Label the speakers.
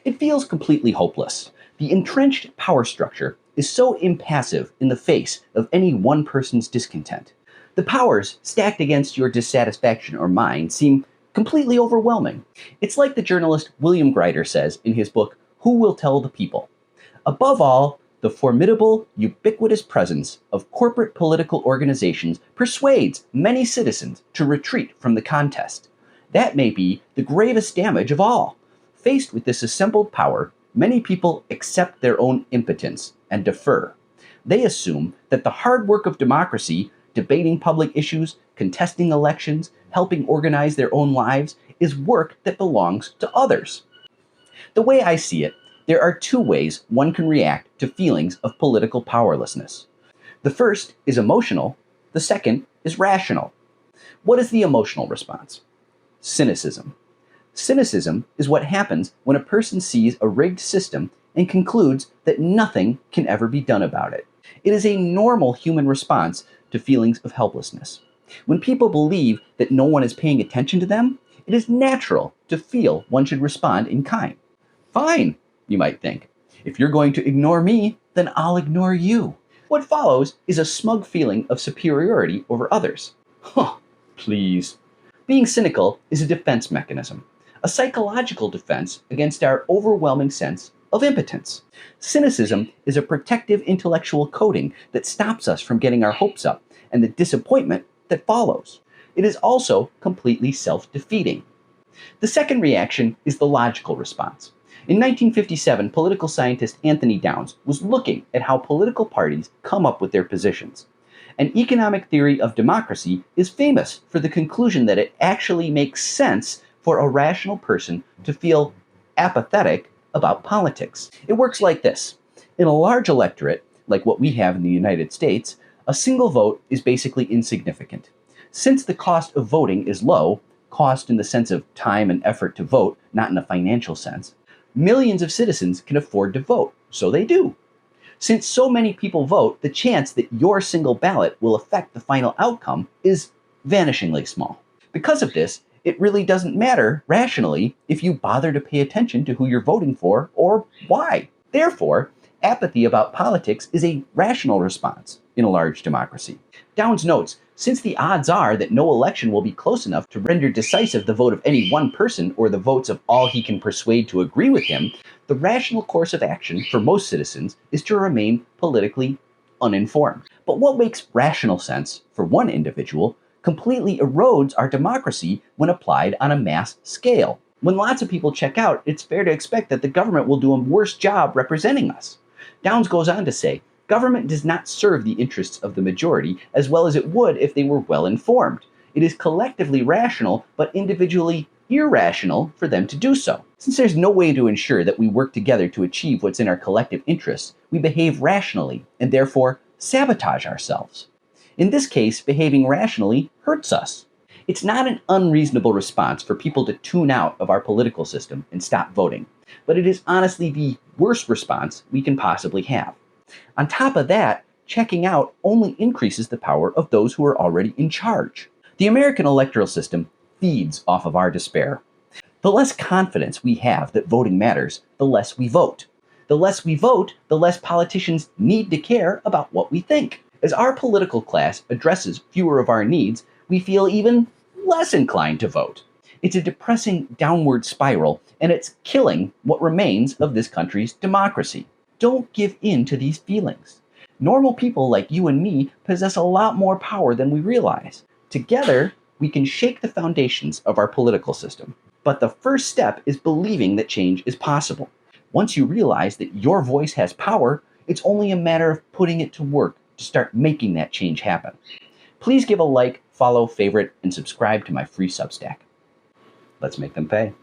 Speaker 1: It feels completely hopeless. The entrenched power structure is so impassive in the face of any one person's discontent. The powers stacked against your dissatisfaction or mine seem completely overwhelming. It's like the journalist William Grider says in his book, Who Will Tell the People? Above all, the formidable, ubiquitous presence of corporate political organizations persuades many citizens to retreat from the contest. That may be the gravest damage of all. Faced with this assembled power, many people accept their own impotence and defer. They assume that the hard work of democracy, debating public issues, contesting elections, helping organize their own lives, is work that belongs to others. The way I see it, there are two ways one can react to feelings of political powerlessness. The first is emotional, the second is rational. What is the emotional response? Cynicism. Cynicism is what happens when a person sees a rigged system and concludes that nothing can ever be done about it. It is a normal human response to feelings of helplessness. When people believe that no one is paying attention to them, it is natural to feel one should respond in kind. Fine, you might think. If you're going to ignore me, then I'll ignore you. What follows is a smug feeling of superiority over others. Huh, please. Being cynical is a defense mechanism, a psychological defense against our overwhelming sense of impotence. Cynicism is a protective intellectual coating that stops us from getting our hopes up and the disappointment that follows. It is also completely self-defeating. The second reaction is the logical response. In 1957, political scientist Anthony Downs was looking at how political parties come up with their positions. An economic theory of democracy is famous for the conclusion that it actually makes sense for a rational person to feel apathetic about politics. It works like this. In a large electorate, like what we have in the United States, a single vote is basically insignificant. Since the cost of voting is low, cost in the sense of time and effort to vote, not in a financial sense, millions of citizens can afford to vote, so they do. Since so many people vote, the chance that your single ballot will affect the final outcome is vanishingly small. Because of this, it really doesn't matter, rationally, if you bother to pay attention to who you're voting for or why. Therefore, apathy about politics is a rational response in a large democracy. Downs notes, since the odds are that no election will be close enough to render decisive the vote of any one person or the votes of all he can persuade to agree with him, the rational course of action for most citizens is to remain politically uninformed. But what makes rational sense for one individual completely erodes our democracy when applied on a mass scale. When lots of people check out, it's fair to expect that the government will do a worse job representing us. Downs goes on to say, government does not serve the interests of the majority as well as it would if they were well informed. It is collectively rational, but individually irrational for them to do so. Since there's no way to ensure that we work together to achieve what's in our collective interests, we behave rationally and therefore sabotage ourselves. In this case, behaving rationally hurts us. It's not an unreasonable response for people to tune out of our political system and stop voting, but it is honestly the worst response we can possibly have. On top of that, checking out only increases the power of those who are already in charge. The American electoral system feeds off of our despair. The less confidence we have that voting matters, the less we vote. The less we vote, the less politicians need to care about what we think. As our political class addresses fewer of our needs, we feel even less inclined to vote. It's a depressing downward spiral, and it's killing what remains of this country's democracy. Don't give in to these feelings. Normal people like you and me possess a lot more power than we realize. Together, we can shake the foundations of our political system. But the first step is believing that change is possible. Once you realize that your voice has power, it's only a matter of putting it to work to start making that change happen. Please give a like, follow, favorite, and subscribe to my free Substack. Let's make them pay.